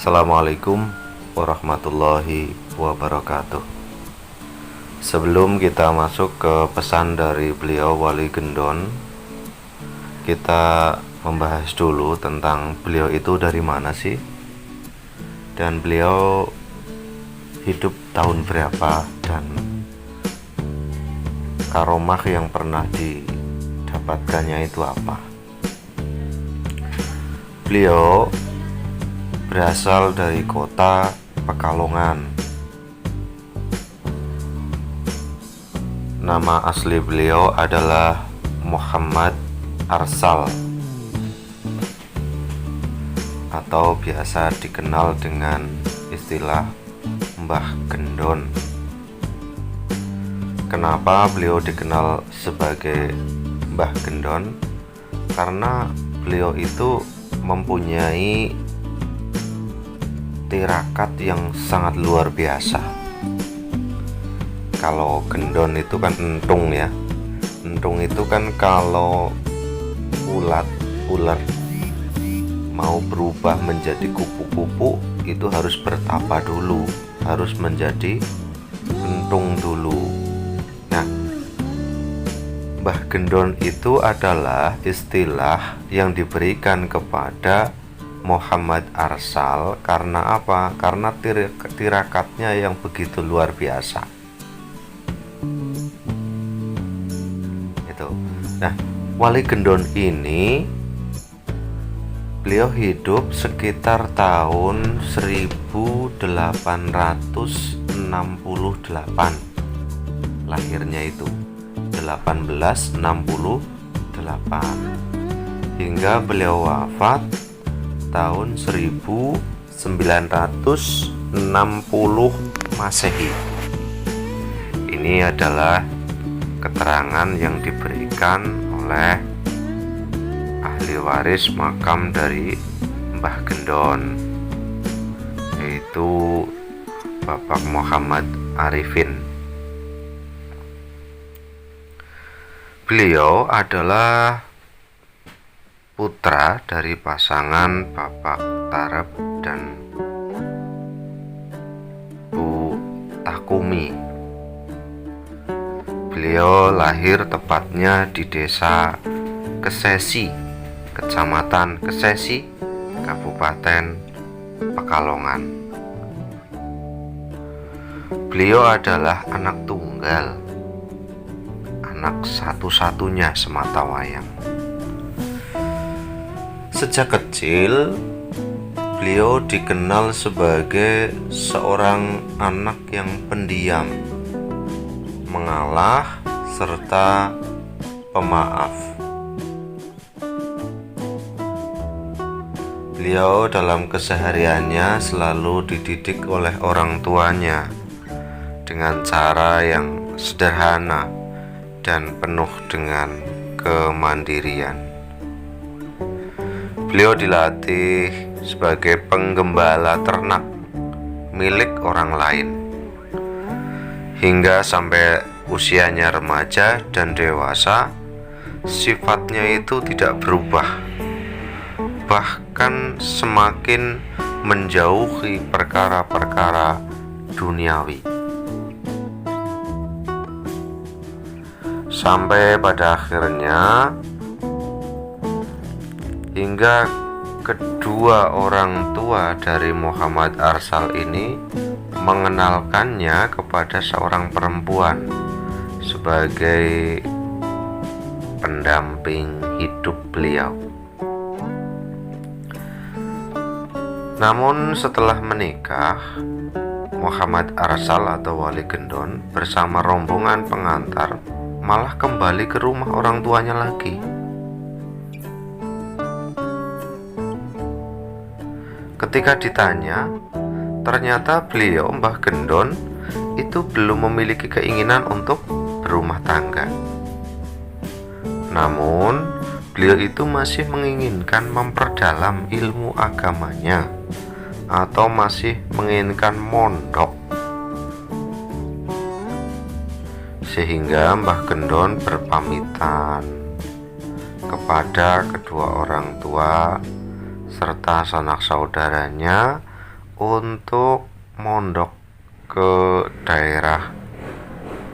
Assalamualaikum warahmatullahi wabarakatuh. Sebelum kita masuk ke pesan dari beliau Wali Gendon, kita membahas dulu tentang beliau itu dari mana sih, dan beliau hidup tahun berapa, dan karomah yang pernah didapatkannya itu apa. Beliau berasal dari kota Pekalongan. Nama asli beliau adalah Muhammad Arsal, atau biasa dikenal dengan istilah Mbah Gendon. Kenapa beliau dikenal sebagai Mbah Gendon? Karena beliau itu mempunyai tirakat yang sangat luar biasa. Kalau gendon itu kan entung ya. Entung itu kan kalau ular mau berubah menjadi kupu-kupu itu harus bertapa dulu, harus menjadi entung dulu. Nah, Mbah Gendon itu adalah istilah yang diberikan kepada Muhammad Arsal. Karena apa? Karena tirakatnya yang begitu luar biasa. Itu. Nah, Wali Gendon ini beliau hidup sekitar tahun 1868. Lahirnya itu 1868 hingga beliau wafat tahun 1960 Masehi. Ini adalah keterangan yang diberikan oleh ahli waris makam dari Mbah Gendon, yaitu Bapak Muhammad Arifin. Beliau adalah putra dari pasangan Bapak Tarep dan Bu Takumi. Beliau lahir tepatnya di desa Kesesi, Kecamatan Kesesi, Kabupaten Pekalongan. Beliau adalah anak tunggal, anak satu-satunya sematawayang. Sejak kecil, beliau dikenal sebagai seorang anak yang pendiam, mengalah, serta pemaaf. Beliau dalam kesehariannya selalu dididik oleh orang tuanya dengan cara yang sederhana dan penuh dengan kemandirian. Beliau dilatih sebagai penggembala ternak milik orang lain hingga sampai usianya remaja dan dewasa. Sifatnya itu tidak berubah, bahkan semakin menjauhi perkara-perkara duniawi, sampai pada akhirnya hingga kedua orang tua dari Muhammad Arsal ini mengenalkannya kepada seorang perempuan sebagai pendamping hidup beliau. Namun setelah menikah, Muhammad Arsal atau Wali Gendon bersama rombongan pengantar malah kembali ke rumah orang tuanya lagi. Ketika ditanya, ternyata beliau, Mbah Gendon, itu belum memiliki keinginan untuk berumah tangga. Namun, beliau itu masih menginginkan memperdalam ilmu agamanya, atau masih menginginkan mondok. Sehingga Mbah Gendon berpamitan kepada kedua orang tua serta sanak saudaranya untuk mondok ke daerah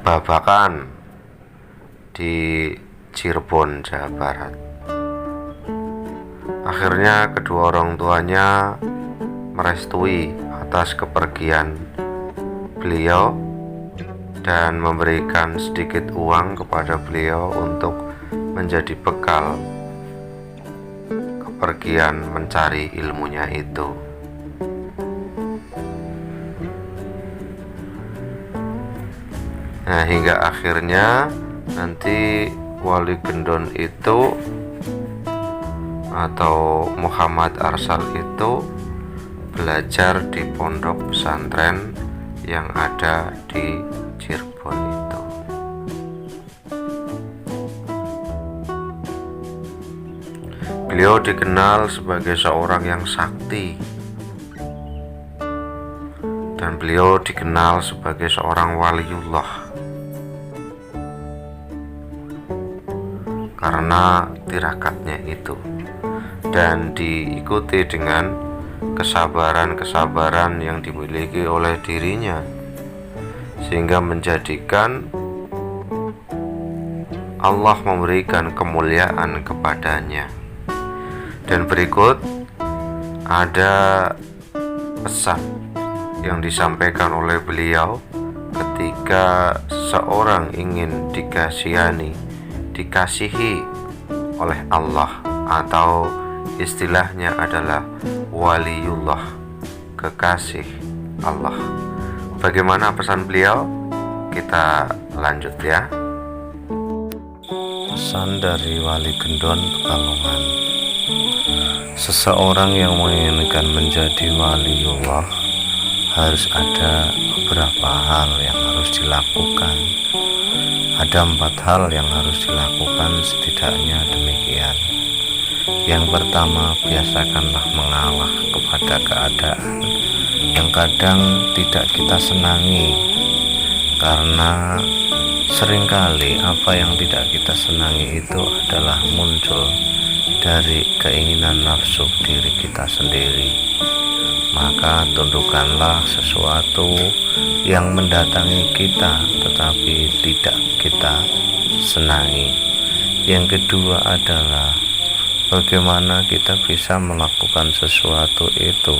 Babakan di Cirebon, Jawa Barat. Akhirnya kedua orang tuanya merestui atas kepergian beliau dan memberikan sedikit uang kepada beliau untuk menjadi bekal kepergian mencari ilmunya itu. Nah, hingga akhirnya nanti Wali Gendon itu atau Muhammad Arsal itu belajar di pondok pesantren yang ada di Cirebon itu. Beliau dikenal sebagai seorang yang sakti, dan beliau dikenal sebagai seorang waliullah karena tirakatnya itu, dan diikuti dengan kesabaran yang dimiliki oleh dirinya, sehingga menjadikan Allah memberikan kemuliaan kepadanya. Dan berikut ada pesan yang disampaikan oleh beliau ketika seorang ingin dikasihi oleh Allah, atau istilahnya adalah waliullah, kekasih Allah. Bagaimana pesan beliau? Kita lanjut ya. Pesan dari Wali Gendon Pekalongan. Seseorang yang menginginkan menjadi waliullah harus ada beberapa hal yang harus dilakukan. Ada 4 hal yang harus dilakukan, setidaknya demikian. Yang pertama, biasakanlah mengalah kepada keadaan yang kadang tidak kita senangi, karena seringkali apa yang tidak kita senangi itu adalah muncul dari keinginan nafsu diri kita sendiri. Maka tundukkanlah sesuatu yang mendatangi kita tetapi tidak kita senangi. Yang kedua adalah bagaimana kita bisa melakukan sesuatu itu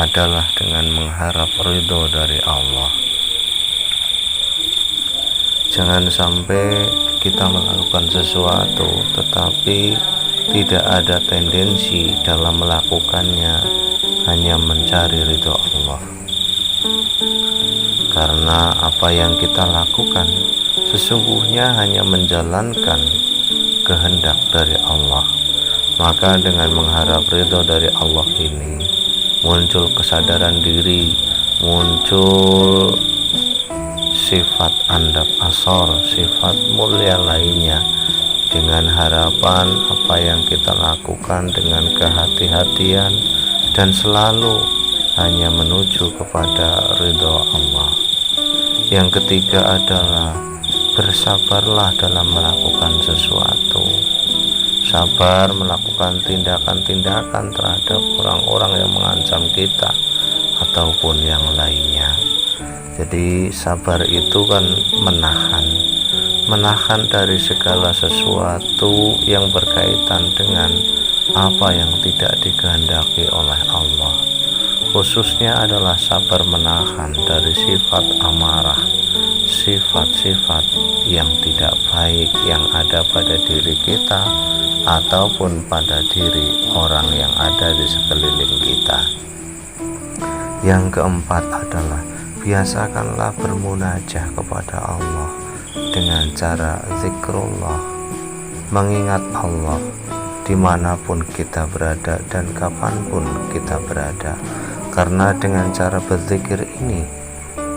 adalah dengan mengharap ridho dari Allah. Jangan sampai kita melakukan sesuatu tetapi tidak ada tendensi dalam melakukannya, hanya mencari ridho Allah. Karena apa yang kita lakukan sesungguhnya hanya menjalankan kehendak dari Allah. Maka dengan mengharap ridho dari Allah ini muncul kesadaran diri, muncul sifat andab asor, sifat mulia lainnya, dengan harapan apa yang kita lakukan dengan kehati-hatian dan selalu hanya menuju kepada ridho Allah. Yang ketiga adalah bersabarlah dalam melakukan sesuatu. Sabar melakukan tindakan-tindakan terhadap orang-orang yang mengancam kita ataupun yang lainnya. Jadi sabar itu kan menahan dari segala sesuatu yang berkaitan dengan apa yang tidak dikehendaki oleh Allah. Khususnya adalah sabar menahan dari sifat amarah, sifat-sifat yang tidak baik yang ada pada diri kita ataupun pada diri orang yang ada di sekeliling kita. Yang keempat adalah biasakanlah bermunajah kepada Allah dengan cara zikrullah, mengingat Allah dimanapun kita berada dan kapanpun kita berada. Karena dengan cara berzikir ini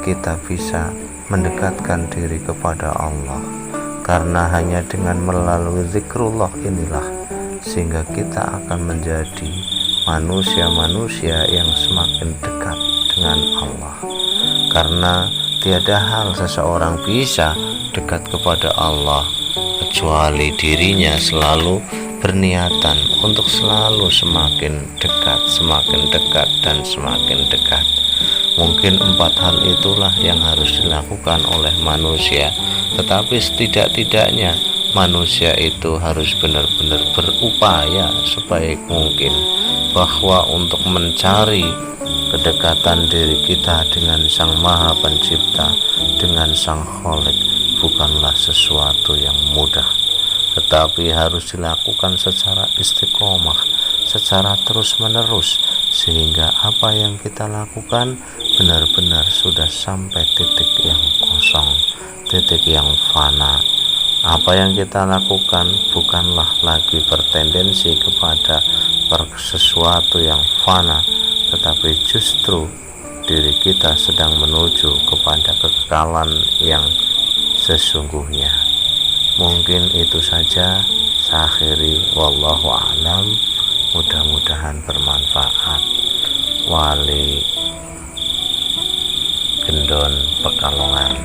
kita bisa mendekatkan diri kepada Allah. Karena hanya dengan melalui zikrullah inilah sehingga kita akan menjadi manusia-manusia yang semakin dekat dengan Allah. Karena tiada hal seseorang bisa dekat kepada Allah kecuali dirinya selalu berniatan untuk selalu semakin dekat dan semakin dekat. Mungkin 4 hal itulah yang harus dilakukan oleh manusia, tetapi setidak-tidaknya manusia itu harus benar-benar berupaya sebaik mungkin bahwa untuk mencari kedekatan diri kita dengan Sang Maha Pencipta, dengan Sang Kholik, bukanlah sesuatu yang mudah, tetapi harus dilakukan secara istiqomah, secara terus-menerus, sehingga apa yang kita lakukan benar-benar sudah sampai titik yang kosong, titik yang fana. Apa yang kita lakukan bukanlah lagi bertendensi kepada sesuatu yang fana, tetapi justru diri kita sedang menuju kepada kekekalan yang sesungguhnya. Mungkin itu saja, saya akhiri, wallahu a'lam. Mudah-mudahan bermanfaat. Wali Gendon, Pekalongan.